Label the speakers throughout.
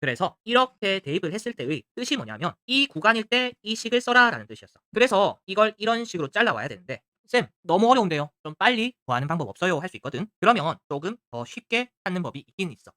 Speaker 1: 그래서 이렇게 대입을 했을 때의 뜻이 뭐냐면 이 구간일 때 이 식을 써라라는 뜻이었어. 그래서 이걸 이런 식으로 잘라와야 되는데 쌤 너무 어려운데요. 좀 빨리 구하는 방법 없어요? 할 수 있거든. 그러면 조금 더 쉽게 찾는 법이 있긴 있어.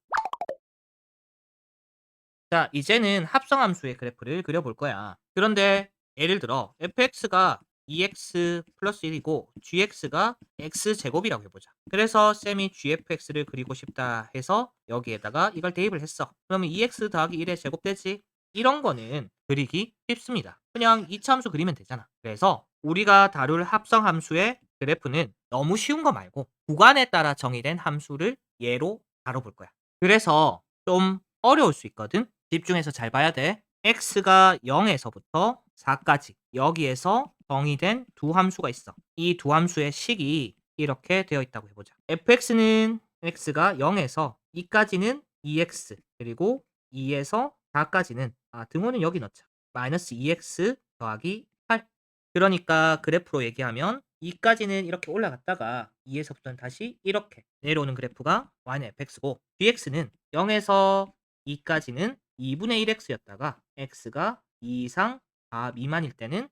Speaker 1: 자, 이제는 합성함수의 그래프를 그려볼 거야. 그런데 예를 들어 fx가 2x 플러스 1이고 gx가 x제곱이라고 해보자. 그래서 쌤이 gfx를 그리고 싶다 해서 여기에다가 이걸 대입을 했어. 그러면 2x 더하기 1의 제곱되지? 이런 거는 그리기 쉽습니다. 그냥 이차함수 그리면 되잖아. 그래서 우리가 다룰 합성함수의 그래프는 너무 쉬운 거 말고 구간에 따라 정의된 함수를 예로 다뤄볼 거야. 그래서 좀 어려울 수 있거든. 집중해서 잘 봐야 돼. x가 0에서부터 4까지 여기에서 정의된 두 함수가 있어. 이 두 함수의 식이 이렇게 되어 있다고 해보자. fx는 x가 0에서 2까지는 2x 그리고 2에서 4까지는 등호는 여기 넣자. 마이너스 2x 더하기 8. 그러니까 그래프로 얘기하면 2까지는 이렇게 올라갔다가 2에서부터는 다시 이렇게 내려오는 그래프가 y는 fx고 dx는 0에서 2까지는 2분의 1x였다가 x가 2 이상 4 미만일 때는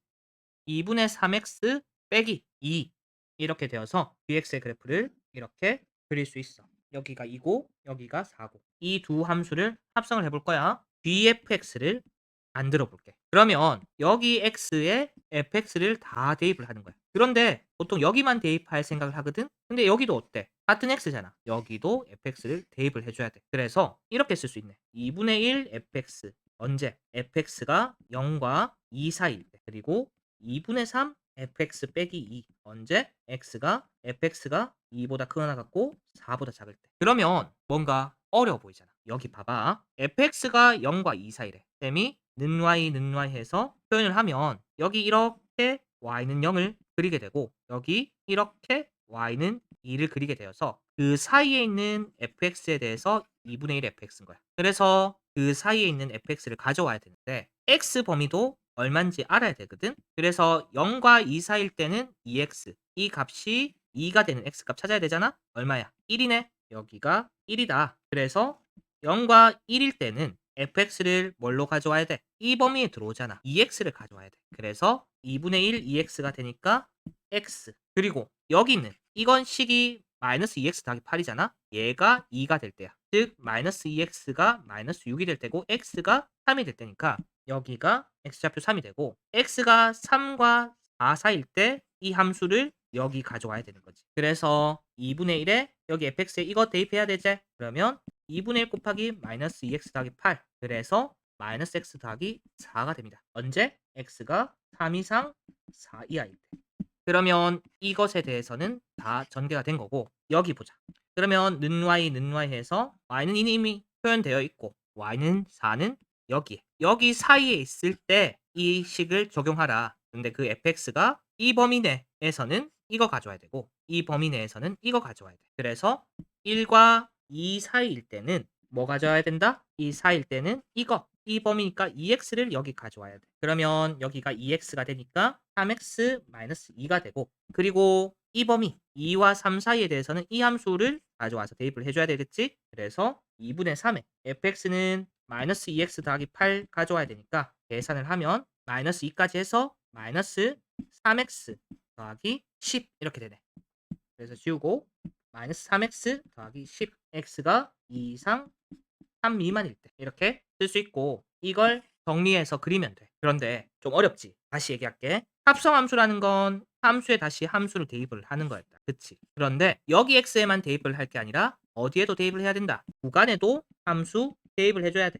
Speaker 1: 2분의 3x 빼기 2 이렇게 되어서 dx의 그래프를 이렇게 그릴 수 있어. 여기가 2고 여기가 4고 이 두 함수를 합성을 해볼 거야. dfx를 만들어 볼게. 그러면 여기 x에 fx를 다 대입을 하는 거야. 그런데 보통 여기만 대입할 생각을 하거든? 근데 여기도 어때? 같은 x잖아. 여기도 fx를 대입을 해줘야 돼. 그래서 이렇게 쓸 수 있네. 2분의 1 fx 언제? fx가 0과 2 사이일 때. 그리고 2분의 3 fx 빼기 2 언제? fx가 2보다 크거나 같고 4보다 작을 때. 그러면 뭔가 어려워 보이잖아. 여기 봐봐. fx가 0과 2 사이래. 쌤이 는 y 해서 표현을 하면 여기 이렇게 y는 0을 그리게 되고 여기 이렇게 y는 2를 그리게 되어서 그 사이에 있는 fx에 대해서 2분의 1 fx인 거야. 그래서 그 사이에 있는 fx를 가져와야 되는데 x 범위도 얼마인지 알아야 되거든. 그래서 0과 2 사이일 때는 2x 이 값이 2가 되는 x 값 찾아야 되잖아. 얼마야? 1이네. 여기가 1이다. 그래서 0과 1일 때는 fx를 뭘로 가져와야 돼? 이 범위에 들어오잖아. 2x를 가져와야 돼. 그래서 2분의 1 2x가 되니까 x. 그리고 여기는 이건 식이 마이너스 2x 더하기 8이잖아. 얘가 2가 될 때야. 즉 마이너스 2x가 마이너스 6이 될 때고 x가 3이 될 때니까 여기가 x좌표 3이 되고 x가 3과 4 사이일 때 이 함수를 여기 가져와야 되는 거지. 그래서 2분의 1에 여기 fx에 이거 대입해야 되지? 그러면 2분의 1 곱하기 마이너스 2x 더하기 8 그래서 마이너스 x 더하기 4가 됩니다. 언제? x가 3 이상 4 이하일 때. 그러면 이것에 대해서는 다 전개가 된 거고 여기 보자. 그러면 는 y 해서 y는 이미 표현되어 있고 y는 4는 여기에. 여기 사이에 있을 때 이 식을 적용하라. 근데 그 fx가 이 범위 내에서는 이거 가져와야 되고 이 범위 내에서는 이거 가져와야 돼. 그래서 1과 2 사이일 때는 뭐 가져와야 된다? 이 사이일 때는 이거. 이 범위니까 2x를 여기 가져와야 돼. 그러면 여기가 2x가 되니까 3x 2가 되고 그리고 이 범위 2와 3 사이에 대해서는 이 함수를 가져와서 대입을 해줘야 되겠지? 그래서 2분의 3에 fx는 마이너스 2x 더하기 8 가져와야 되니까 계산을 하면 마이너스 2까지 해서 마이너스 3x 더하기 10 이렇게 되네. 그래서 지우고 마이너스 3x 더하기 10 x가 2 이상 3 미만일 때 이렇게 쓸 수 있고 이걸 정리해서 그리면 돼. 그런데 좀 어렵지? 다시 얘기할게. 합성함수라는 건 함수에 다시 함수를 대입을 하는 거였다. 그치? 그런데 여기 x에만 대입을 할 게 아니라 어디에도 대입을 해야 된다. 구간에도 함수 대입을 해줘야 돼.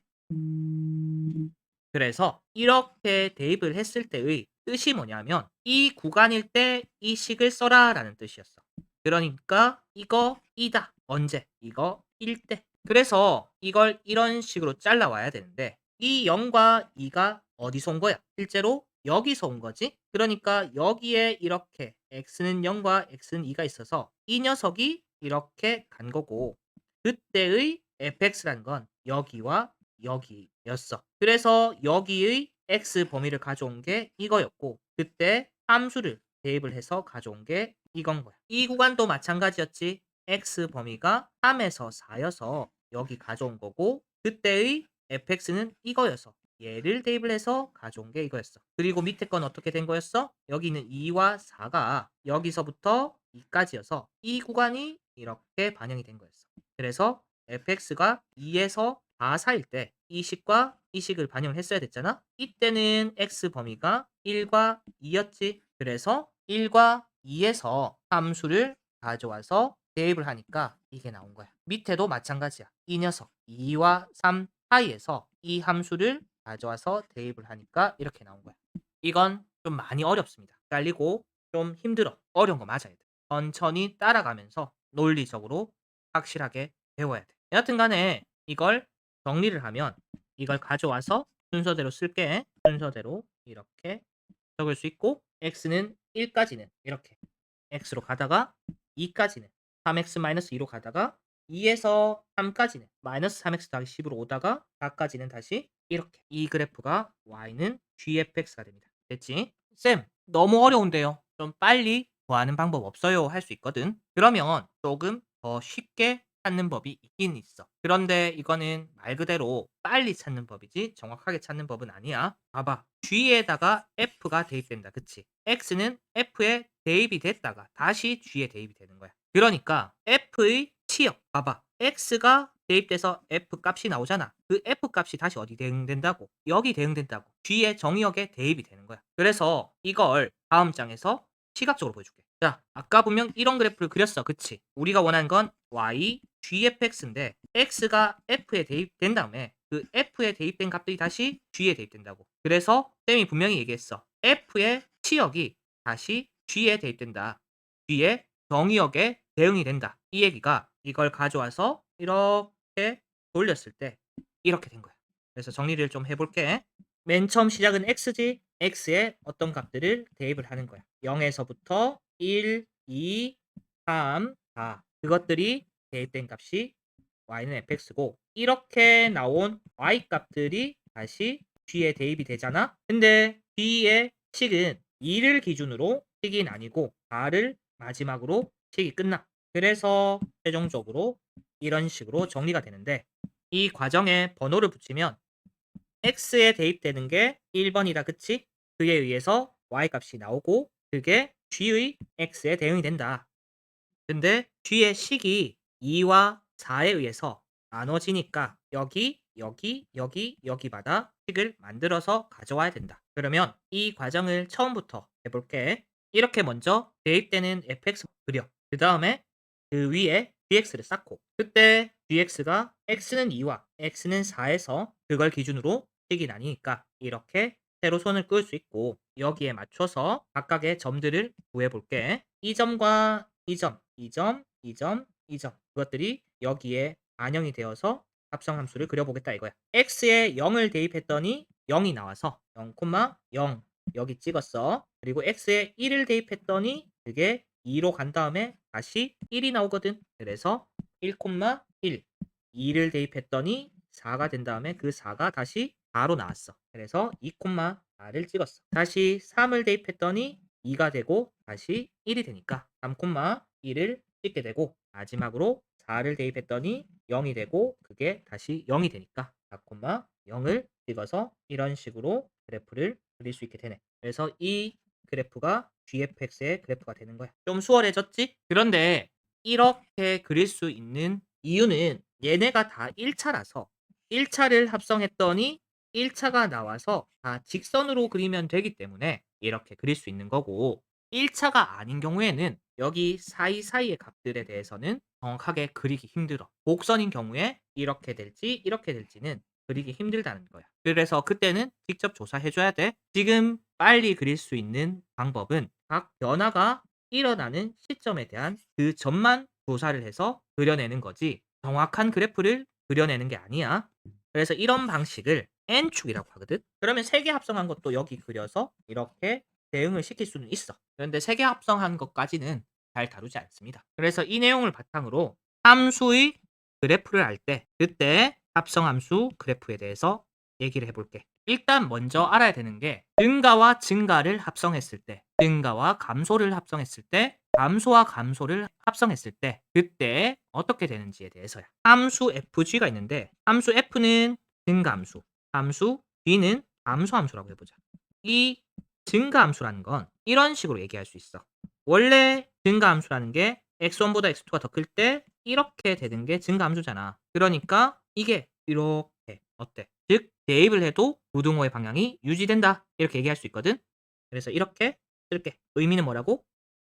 Speaker 1: 그래서 이렇게 대입을 했을 때의 뜻이 뭐냐면 이 구간일 때 이 식을 써라 라는 뜻이었어. 그러니까 이거 이다. 언제? 이거 1 때. 그래서 이걸 이런 식으로 잘라와야 되는데 이 0과 2가 어디서 온 거야? 실제로 여기서 온 거지. 그러니까 여기에 이렇게 x는 0과 x는 2가 있어서 이 녀석이 이렇게 간 거고 그때의 fx라는 건 여기와 여기였어. 그래서 여기의 x 범위를 가져온 게 이거였고 그때 함수를 대입을 해서 가져온 게 이건 거야. 이 구간도 마찬가지였지. x 범위가 3에서 4여서 여기 가져온 거고 그때의 fx는 이거여서 얘를 대입을 해서 가져온 게 이거였어. 그리고 밑에 건 어떻게 된 거였어? 여기는 2와 4가 여기서부터 2까지여서 이 구간이 이렇게 반영이 된 거였어. 그래서 fx가 2에서 4 사이일 때 이 식과 이 식을 반영을 했어야 됐잖아? 이때는 x 범위가 1과 2였지. 그래서 1과 2에서 함수를 가져와서 대입을 하니까 이게 나온 거야. 밑에도 마찬가지야. 이 녀석 2와 3 사이에서 이 함수를 가져와서 대입을 하니까 이렇게 나온 거야. 이건 좀 많이 어렵습니다. 깔리고 좀 힘들어. 어려운 거 맞아야 돼. 천천히 따라가면서 논리적으로 확실하게 배워야 돼. 여하튼 간에 이걸 정리를 하면 이걸 가져와서 순서대로 쓸게. 순서대로 이렇게 적을 수 있고 x는 1까지는 이렇게 x로 가다가 2까지는 3x-2로 가다가 2에서 3까지는 마이너스 3x 더하기 10으로 오다가 4까지는 다시 이렇게 이 그래프가 y는 gfx가 됩니다. 됐지? 쌤, 너무 어려운데요. 좀 빨리 구하는 방법 없어요? 할 수 있거든. 그러면 조금 더 쉽게 찾는 법이 있긴 있어. 그런데 이거는 말 그대로 빨리 찾는 법이지 정확하게 찾는 법은 아니야. 봐봐. g에다가 f가 대입된다. 그치? x는 f에 대입이 됐다가 다시 g에 대입이 되는 거야. 그러니까 f의 치역 봐봐. x가 대입돼서 f 값이 나오잖아. 그 f 값이 다시 어디 대응된다고? 여기 대응된다고. g의 정의역에 대입이 되는 거야. 그래서 이걸 다음 장에서 시각적으로 보여줄게. 자, 아까 분명 이런 그래프를 그렸어. 그치? 우리가 원하는 건 y, gfx인데 x가 f에 대입된 다음에 그 f에 대입된 값들이 다시 g에 대입된다고. 그래서 쌤이 분명히 얘기했어. f의 치역이 다시 g에 대입된다. g의 정의역에 대응이 된다. 이 얘기가 이걸 가져와서 이렇게 돌렸을 때 이렇게 된 거야. 그래서 정리를 좀 해볼게. 맨 처음 시작은 x지. x에 어떤 값들을 대입을 하는 거야. 0에서부터 1, 2, 3, 4 그것들이 대입된 값이 y는 fx고 이렇게 나온 y 값들이 다시 g에 대입이 되잖아. 근데 g의 식은 2를 기준으로 식이 나뉘고 4를 마지막으로 식이 끝나. 그래서 최종적으로 이런 식으로 정리가 되는데 이 과정에 번호를 붙이면 x에 대입되는 게 1번이다. 그치? 그에 의해서 y 값이 나오고 그게 g의 x에 대응이 된다. 근데 g의 식이 2와 4에 의해서 나눠지니까 여기마다 식을 만들어서 가져와야 된다. 그러면 이 과정을 처음부터 해볼게. 이렇게 먼저 대입되는 fx 그려. 그 다음에 그 위에 dx를 쌓고 그때 dx가 x는 2와 x는 4에서 그걸 기준으로 식이 나뉘니까 이렇게 세로선을 그을 수 있고 여기에 맞춰서 각각의 점들을 구해볼게. 이 점과 이 점, 이 점, 이 점, 이 점 그것들이 여기에 반영이 되어서 합성함수를 그려보겠다 이거야. x에 0을 대입했더니 0이 나와서 0, 0 여기 찍었어. 그리고 x에 1을 대입했더니 그게 2로 간 다음에 다시 1이 나오거든. 그래서 1, 1 2를 대입했더니 4가 된 다음에 그 4가 다시 4로 나왔어. 그래서 2, 4를 찍었어. 다시 3을 대입했더니 2가 되고 다시 1이 되니까 3, 1을 찍게 되고 마지막으로 4를 대입했더니 0이 되고 그게 다시 0이 되니까 4, 0을 찍어서 이런 식으로 그래프를 그릴 수 있게 되네. 그래서 이 그래프가 gfx의 그래프가 되는 거야. 좀 수월해졌지? 그런데 이렇게 그릴 수 있는 이유는 얘네가 다 1차라서 1차를 합성했더니 1차가 나와서 다 직선으로 그리면 되기 때문에 이렇게 그릴 수 있는 거고 1차가 아닌 경우에는 여기 사이사이의 값들에 대해서는 정확하게 그리기 힘들어. 곡선인 경우에 이렇게 될지 이렇게 될지는 그리기 힘들다는 거야. 그래서 그때는 직접 조사해 줘야 돼. 지금 빨리 그릴 수 있는 방법은 각 변화가 일어나는 시점에 대한 그 점만 조사를 해서 그려내는 거지 정확한 그래프를 그려내는 게 아니야. 그래서 이런 방식을 n축이라고 하거든. 그러면 세 개 합성한 것도 여기 그려서 이렇게 대응을 시킬 수는 있어. 그런데 세 개 합성한 것까지는 잘 다루지 않습니다. 그래서 이 내용을 바탕으로 함수의 그래프를 할 때 그때 합성함수 그래프에 대해서 얘기를 해볼게. 일단 먼저 알아야 되는 게 증가와 증가를 합성했을 때 증가와 감소를 합성했을 때 감소와 감소를 합성했을 때 그때 어떻게 되는지에 대해서야. 함수 fg가 있는데 함수 f는 증가함수, 함수 G는 감소함수라고 해보자. 이 증가함수라는 건 이런 식으로 얘기할 수 있어. 원래 증가함수라는 게 x1보다 x2가 더 클 때 이렇게 되는 게 증가함수잖아. 그러니까 이게 이렇게 어때? 즉 대입을 해도 부등호의 방향이 유지된다. 이렇게 얘기할 수 있거든. 그래서 이렇게 쓸게. 의미는 뭐라고?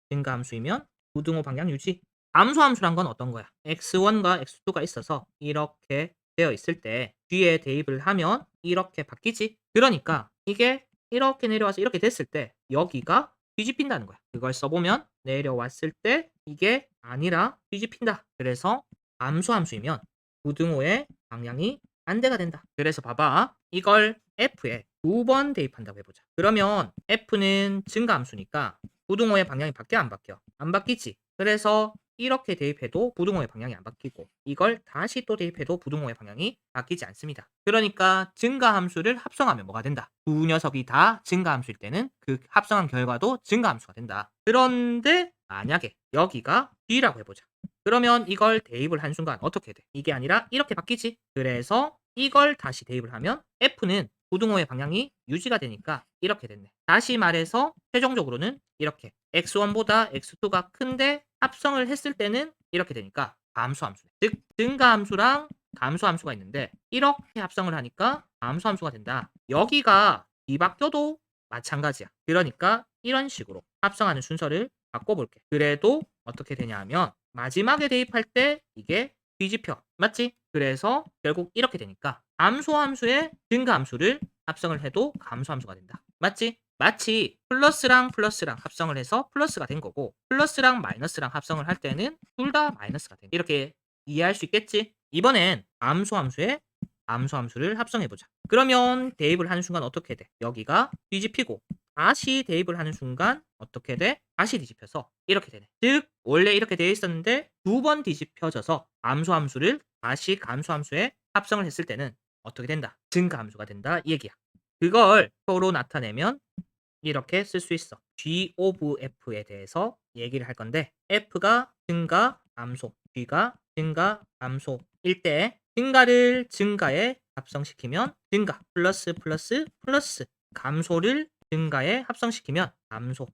Speaker 1: 증가함수이면 부등호 방향 유지. 감소함수란 건 어떤 거야? x1과 x2가 있어서 이렇게 되어 있을 때 뒤에 대입을 하면 이렇게 바뀌지. 그러니까 이게 이렇게 내려와서 이렇게 됐을 때 여기가 뒤집힌다는 거야. 그걸 써보면 내려왔을 때 이게 아니라 뒤집힌다. 그래서 감소함수이면 부등호의 방향이 반대가 된다. 그래서 봐봐. 이걸 f에 두 번 대입한다고 해보자. 그러면 f는 증가함수니까 부등호의 방향이 바뀌어 안 바뀌어? 안 바뀌지. 그래서 이렇게 대입해도 부등호의 방향이 안 바뀌고 이걸 다시 또 대입해도 부등호의 방향이 바뀌지 않습니다. 그러니까 증가함수를 합성하면 뭐가 된다? 두 녀석이 다 증가함수일 때는 그 합성한 결과도 증가함수가 된다. 그런데 만약에 여기가 G라고 해보자. 그러면 이걸 대입을 한 순간 어떻게 돼? 이게 아니라 이렇게 바뀌지. 그래서 이걸 다시 대입을 하면 F는 부등호의 방향이 유지가 되니까 이렇게 됐네. 다시 말해서 최종적으로는 이렇게 x1보다 x2가 큰데 합성을 했을 때는 이렇게 되니까 감소함수네. 즉 증가함수랑 감소함수가 있는데 이렇게 합성을 하니까 감소함수가 된다. 여기가 뒤바뀌어도 마찬가지야. 그러니까 이런 식으로 합성하는 순서를 바꿔볼게. 그래도 어떻게 되냐 하면 마지막에 대입할 때 이게 뒤집혀. 맞지? 그래서 결국 이렇게 되니까 감소함수의 증가함수를 합성을 해도 감소함수가 된다. 맞지? 마치 플러스랑 플러스랑 합성을 해서 플러스가 된 거고 플러스랑 마이너스랑 합성을 할 때는 둘 다 마이너스가 된 거. 이렇게 이해할 수 있겠지? 이번엔 감소함수의 감소함수를 합성해 보자. 그러면 대입을 하는 순간 어떻게 돼? 여기가 뒤집히고 다시 대입을 하는 순간 어떻게 돼? 다시 뒤집혀서 이렇게 되네. 즉 원래 이렇게 되어 있었는데 두 번 뒤집혀져서 감소함수를 다시 감소함수에 합성을 했을 때는 어떻게 된다? 증가함수가 된다 이 얘기야. 그걸 표로 나타내면 이렇게 쓸 수 있어. G of F에 대해서 얘기를 할 건데 F가 증가, 감소, G가 증가, 감소일 때 증가를 증가에 합성시키면 증가, 플러스 플러스 플러스 감소를 증가에 합성시키면 감소,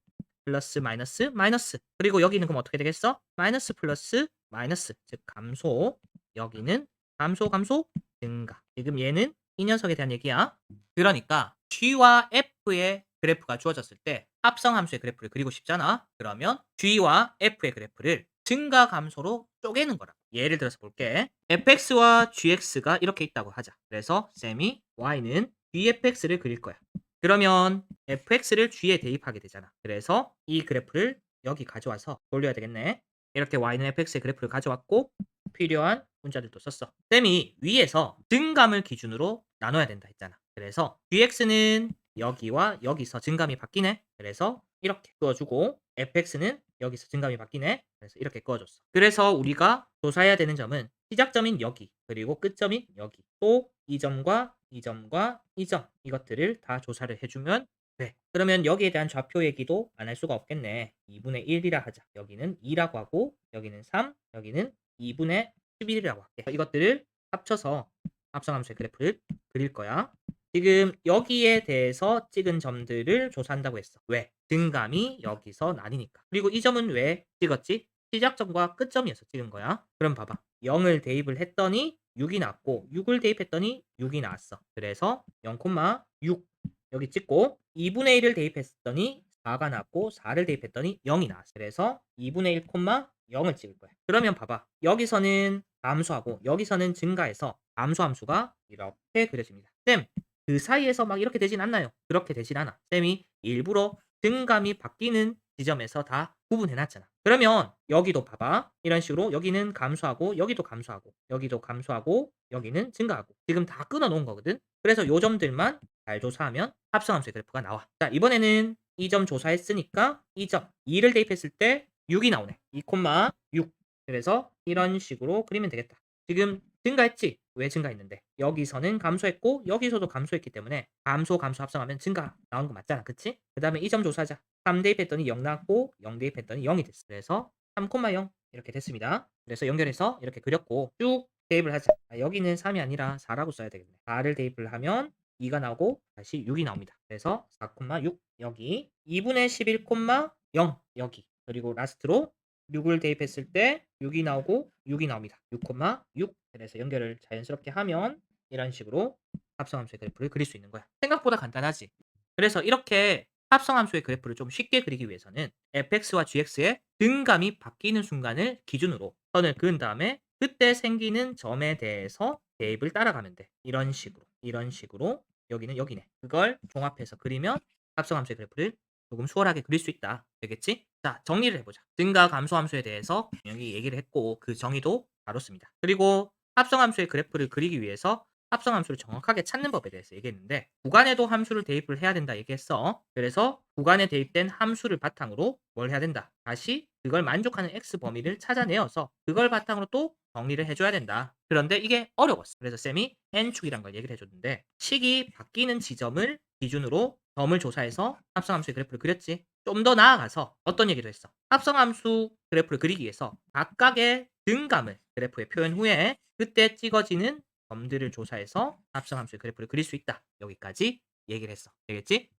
Speaker 1: 플러스 마이너스 마이너스 그리고 여기는 그럼 어떻게 되겠어? 마이너스 플러스 마이너스 즉 감소 여기는 감소 감소 증가 지금 얘는 이 녀석에 대한 얘기야. 그러니까 G와 F의 그래프가 주어졌을 때 합성함수의 그래프를 그리고 싶잖아. 그러면 G와 F의 그래프를 증가 감소로 쪼개는 거라. 예를 들어서 볼게. fx와 gx가 이렇게 있다고 하자. 그래서 쌤이 y는 gfx를 그릴 거야. 그러면 fx를 g에 대입하게 되잖아. 그래서 이 그래프를 여기 가져와서 돌려야 되겠네. 이렇게 y는 fx의 그래프를 가져왔고 필요한 문자들도 썼어. 쌤이 위에서 증감을 기준으로 나눠야 된다 했잖아. 그래서 gx는 여기와 여기서 증감이 바뀌네. 그래서 이렇게 그어주고 fx는 여기서 증감이 바뀌네. 그래서 이렇게 그어줬어. 그래서 우리가 조사해야 되는 점은 시작점인 여기 그리고 끝점인 여기 또 이 점과 이 점과 이 점 이것들을 다 조사를 해주면 돼. 그러면 여기에 대한 좌표 얘기도 안 할 수가 없겠네. 2분의 1이라 하자. 여기는 2라고 하고 여기는 3 여기는 2분의 11이라고 할게. 이것들을 합쳐서 합성함수의 그래프를 그릴 거야. 지금 여기에 대해서 찍은 점들을 조사한다고 했어. 왜? 등감이 여기서 나뉘니까. 그리고 이 점은 왜 찍었지? 시작점과 끝점이어서 찍은 거야. 그럼 봐봐. 0을 대입을 했더니 6이 나왔고 6을 대입했더니 6이 나왔어. 그래서 0,6 여기 찍고 2분의 1을 대입했더니 4가 나왔고 4를 대입했더니 0이 나왔어. 그래서 2분의 1, 0을 찍을 거야. 그러면 봐봐. 여기서는 감소하고 여기서는 증가해서 감소함수가 이렇게 그려집니다. 쌤, 그 사이에서 막 이렇게 되진 않나요? 그렇게 되진 않아. 쌤이 일부러 등감이 바뀌는 지점에서 다 구분해 놨잖아. 그러면 여기도 봐봐. 이런 식으로 여기는 감소하고 여기도 감소하고 여기도 감소하고 여기는 증가하고 지금 다 끊어 놓은 거거든. 그래서 요 점들만 잘 조사하면 합성함수의 그래프가 나와. 자, 이번에는 이 점 조사했으니까 이 점 2를 대입했을 때 6이 나오네. 2,6. 그래서 이런 식으로 그리면 되겠다. 지금 증가했지? 왜 증가했는데? 여기서는 감소했고 여기서도 감소했기 때문에 감소 합성하면 증가 나온 거 맞잖아. 그치? 그 다음에 이 점 조사하자. 3 대입했더니 0 나왔고 0 대입했더니 0이 됐어. 그래서 3,0 이렇게 됐습니다. 그래서 연결해서 이렇게 그렸고 쭉 대입을 하자. 여기는 3이 아니라 4라고 써야 되겠네. 4를 대입을 하면 2가 나오고 다시 6이 나옵니다. 그래서 4,6 여기 2분의 11, 0 여기 그리고 라스트로 6을 대입했을 때 6이 나오고 6이 나옵니다. 6,6 그래서 연결을 자연스럽게 하면 이런 식으로 합성함수의 그래프를 그릴 수 있는 거야. 생각보다 간단하지. 그래서 이렇게 합성함수의 그래프를 좀 쉽게 그리기 위해서는 fx와 gx의 등감이 바뀌는 순간을 기준으로 선을 그은 다음에 그때 생기는 점에 대해서 대입을 따라가면 돼. 이런 식으로 여기는 여기네. 그걸 종합해서 그리면 합성함수의 그래프를 조금 수월하게 그릴 수 있다. 되겠지? 자, 정리를 해보자. 증가 감소함수에 대해서 여기 얘기를 했고 그 정의도 다뤘습니다. 그리고 합성함수의 그래프를 그리기 위해서 합성함수를 정확하게 찾는 법에 대해서 얘기했는데 구간에도 함수를 대입을 해야 된다 얘기했어. 그래서 구간에 대입된 함수를 바탕으로 뭘 해야 된다. 다시 그걸 만족하는 x 범위를 찾아내어서 그걸 바탕으로 또 정리를 해줘야 된다. 그런데 이게 어려웠어. 그래서 쌤이 n축이란 걸 얘기를 해줬는데 식이 바뀌는 지점을 기준으로 점을 조사해서 합성함수의 그래프를 그렸지. 좀 더 나아가서 어떤 얘기도 했어. 합성함수 그래프를 그리기 위해서 각각의 등감을 그래프에 표현 후에 그때 찍어지는 점들을 조사해서 합성함수의 그래프를 그릴 수 있다. 여기까지 얘기를 했어. 되겠지?